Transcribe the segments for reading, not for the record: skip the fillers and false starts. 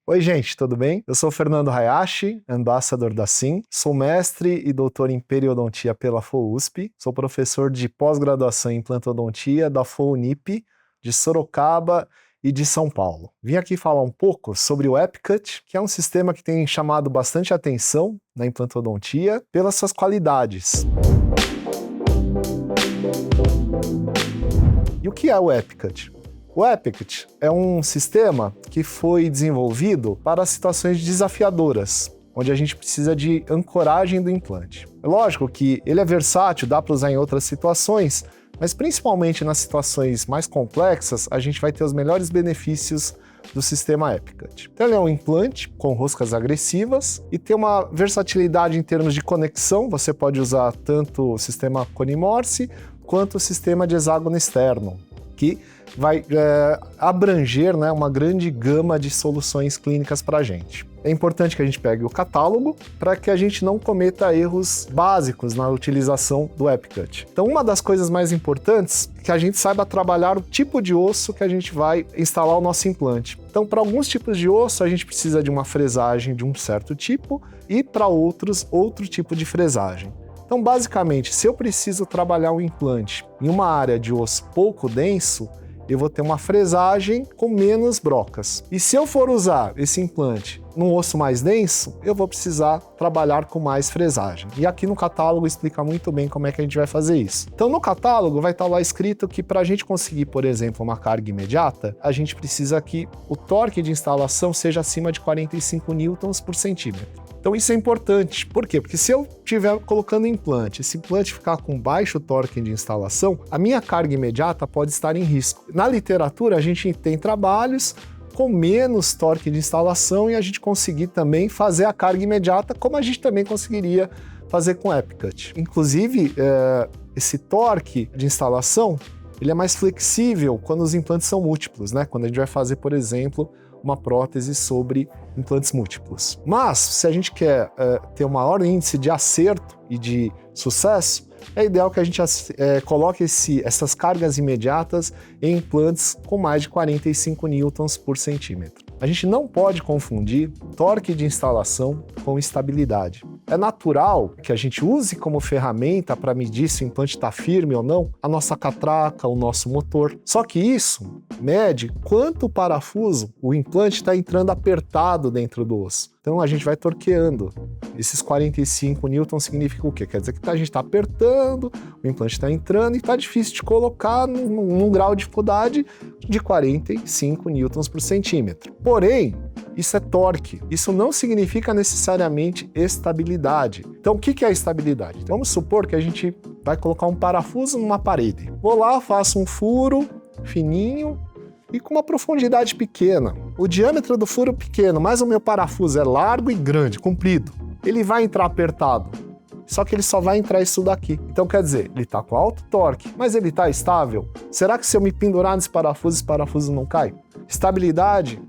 Oi, gente, tudo bem? Eu sou Fernando Hayashi, ambassador da SIM, sou mestre e doutor em periodontia pela FOUSP, sou professor de pós-graduação em implantodontia da FOUNIP, de Sorocaba e de São Paulo. Vim aqui falar um pouco sobre o EpiCut, que é um sistema que tem chamado bastante atenção na implantodontia pelas suas qualidades. E o que é o EpiCut? O EpiCut é um sistema que foi desenvolvido para situações desafiadoras, onde a gente precisa de ancoragem do implante. É lógico que ele é versátil, dá para usar em outras situações, mas principalmente nas situações mais complexas, a gente vai ter os melhores benefícios do sistema EpiCut. Então ele é um implante com roscas agressivas e tem uma versatilidade em termos de conexão. Você pode usar tanto o sistema Cone-Morse quanto o sistema de hexágono externo, que vai abranger, né, uma grande gama de soluções clínicas para a gente. É importante que a gente pegue o catálogo para que a gente não cometa erros básicos na utilização do EpiCut. Então, uma das coisas mais importantes é que a gente saiba trabalhar o tipo de osso que a gente vai instalar o nosso implante. Então, para alguns tipos de osso, a gente precisa de uma fresagem de um certo tipo e para outros, outro tipo de fresagem. Então, basicamente, se eu preciso trabalhar um implante em uma área de osso pouco denso, eu vou ter uma fresagem com menos brocas. E se eu for usar esse implante num osso mais denso, eu vou precisar trabalhar com mais fresagem. E aqui no catálogo explica muito bem como é que a gente vai fazer isso. Então, no catálogo vai estar lá escrito que para a gente conseguir, por exemplo, uma carga imediata, a gente precisa que o torque de instalação seja acima de 45 newtons por centímetro. Então isso é importante. Por quê? Porque se eu estiver colocando implante, esse implante ficar com baixo torque de instalação, a minha carga imediata pode estar em risco. Na literatura, a gente tem trabalhos com menos torque de instalação e a gente conseguir também fazer a carga imediata como a gente também conseguiria fazer com o EpiCut. Inclusive, esse torque de instalação, ele é mais flexível quando os implantes são múltiplos, né? Quando a gente vai fazer, por exemplo, uma prótese sobre implantes múltiplos. Mas, se a gente quer ter um maior índice de acerto e de sucesso, é ideal que a gente coloque essas cargas imediatas em implantes com mais de 45 newtons por centímetro. A gente não pode confundir torque de instalação com estabilidade. É natural que a gente use como ferramenta para medir se o implante está firme ou não a nossa catraca, o nosso motor. Só que isso mede quanto parafuso o implante está entrando apertado dentro do osso. Então a gente vai torqueando. Esses 45 newtons significa o quê? Quer dizer que a gente está apertando, o implante está entrando e está difícil de colocar num grau de dificuldade de 45 newtons por centímetro. Porém, isso é torque. Isso não significa necessariamente estabilidade. Então, o que é estabilidade? Então, vamos supor que a gente vai colocar um parafuso numa parede. Vou lá, faço um furo fininho e com uma profundidade pequena. O diâmetro do furo é pequeno, mas o meu parafuso é largo e grande, comprido. Ele vai entrar apertado. Só que ele só vai entrar isso daqui. Então, quer dizer, ele está com alto torque, mas ele está estável? Será que se eu me pendurar nesse parafuso, esse parafuso não cai? Estabilidade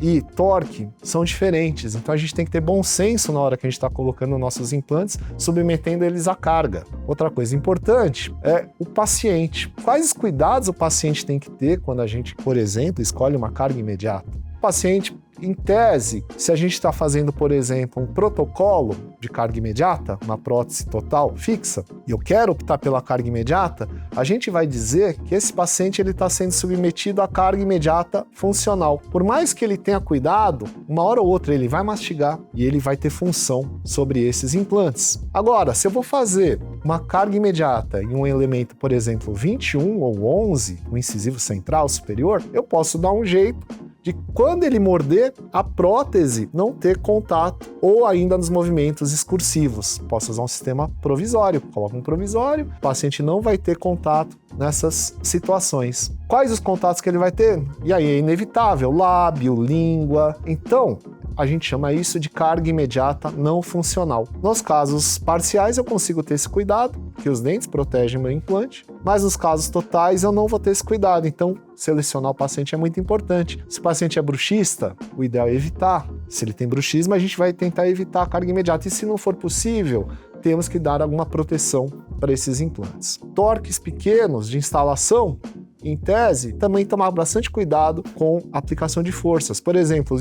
e torque são diferentes, então a gente tem que ter bom senso na hora que a gente está colocando nossos implantes, submetendo eles à carga. Outra coisa importante é o paciente. Quais cuidados o paciente tem que ter quando a gente, por exemplo, escolhe uma carga imediata? O paciente, em tese, se a gente está fazendo, por exemplo, um protocolo de carga imediata, uma prótese total fixa, e eu quero optar pela carga imediata, a gente vai dizer que esse paciente está sendo submetido à carga imediata funcional. Por mais que ele tenha cuidado, uma hora ou outra ele vai mastigar e ele vai ter função sobre esses implantes. Agora, se eu vou fazer uma carga imediata em um elemento, por exemplo, 21 ou 11, o incisivo central superior, eu posso dar um jeito de quando ele morder, a prótese não ter contato ou ainda nos movimentos excursivos. Posso usar um sistema provisório, coloco um provisório, o paciente não vai ter contato nessas situações. Quais os contatos que ele vai ter? E aí é inevitável, lábio, língua. Então, a gente chama isso de carga imediata não funcional. Nos casos parciais eu consigo ter esse cuidado, que os dentes protegem meu implante, mas nos casos totais eu não vou ter esse cuidado, então selecionar o paciente é muito importante. Se o paciente é bruxista, o ideal é evitar. Se ele tem bruxismo, a gente vai tentar evitar a carga imediata, e se não for possível, temos que dar alguma proteção para esses implantes. Torques pequenos de instalação em tese, também tomar bastante cuidado com a aplicação de forças. Por exemplo,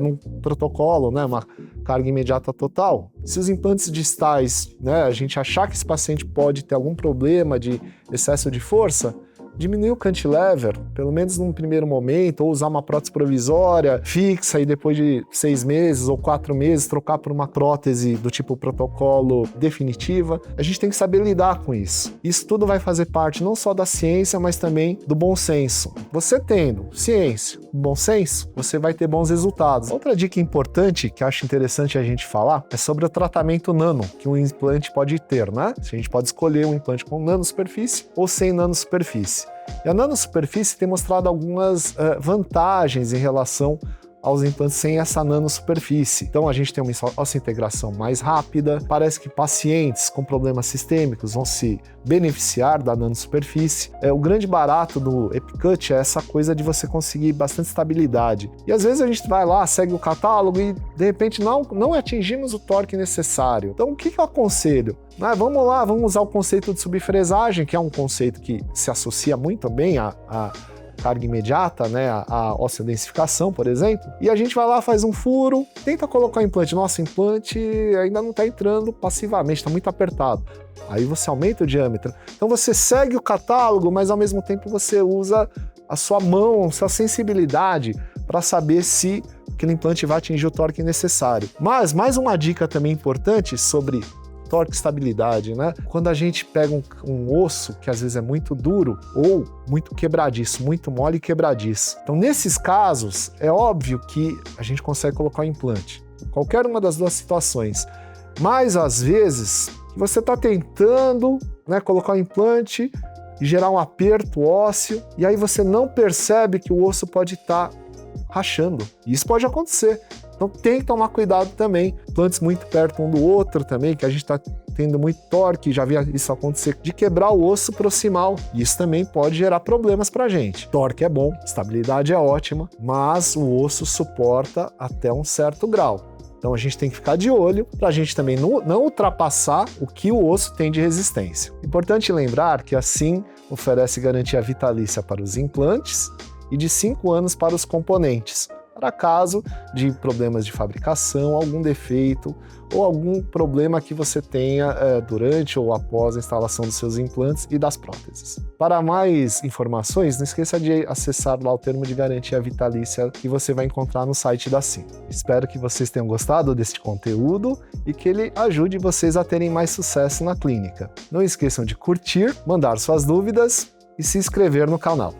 num protocolo, né, uma carga imediata total, se os implantes distais, né, a gente achar que esse paciente pode ter algum problema de excesso de força, diminuir o cantilever, pelo menos num primeiro momento, ou usar uma prótese provisória fixa e depois de 6 meses ou 4 meses trocar por uma prótese do tipo protocolo definitiva. A gente tem que saber lidar com isso. Isso tudo vai fazer parte não só da ciência, mas também do bom senso. Você tendo ciência, bom senso, você vai ter bons resultados. Outra dica importante que acho interessante a gente falar é sobre o tratamento nano que um implante pode ter, né? A gente pode escolher um implante com nanosuperfície ou sem nanosuperfície. E a nanosuperfície tem mostrado algumas vantagens em relação aos implantes sem essa nanosuperfície. Então a gente tem uma osseointegração mais rápida, parece que pacientes com problemas sistêmicos vão se beneficiar da nanosuperfície. O grande barato do EpiCut é essa coisa de você conseguir bastante estabilidade. E às vezes a gente vai lá, segue o catálogo e de repente não atingimos o torque necessário. Então o que eu aconselho? Vamos lá, vamos usar o conceito de subfresagem, que é um conceito que se associa muito bem a carga imediata, né, a osteodensificação, por exemplo, e a gente vai lá, faz um furo, tenta colocar o implante. Nossa, o implante ainda não está entrando passivamente, está muito apertado. Aí você aumenta o diâmetro. Então você segue o catálogo, mas ao mesmo tempo você usa a sua mão, sua sensibilidade para saber se aquele implante vai atingir o torque necessário. Mas mais uma dica também importante sobre torque e estabilidade, né? Quando a gente pega um osso que às vezes é muito duro ou muito quebradiço, muito mole e quebradiço. Então, nesses casos, é óbvio que a gente consegue colocar o implante. Qualquer uma das duas situações. Mas, às vezes, você está tentando, né, colocar o implante e gerar um aperto ósseo, e aí você não percebe que o osso pode estar rachando. Isso pode acontecer. Então tem que tomar cuidado também. Implantes muito perto um do outro também, que a gente está tendo muito torque, já vi isso acontecer, de quebrar o osso proximal. Isso também pode gerar problemas pra gente. Torque é bom, estabilidade é ótima, mas o osso suporta até um certo grau. Então a gente tem que ficar de olho para a gente também não ultrapassar o que o osso tem de resistência. Importante lembrar que assim oferece garantia vitalícia para os implantes e de 5 anos para os componentes, para caso de problemas de fabricação, algum defeito ou algum problema que você tenha durante ou após a instalação dos seus implantes e das próteses. Para mais informações, não esqueça de acessar lá o termo de garantia vitalícia que você vai encontrar no site da Sim. Espero que vocês tenham gostado deste conteúdo e que ele ajude vocês a terem mais sucesso na clínica. Não esqueçam de curtir, mandar suas dúvidas e se inscrever no canal.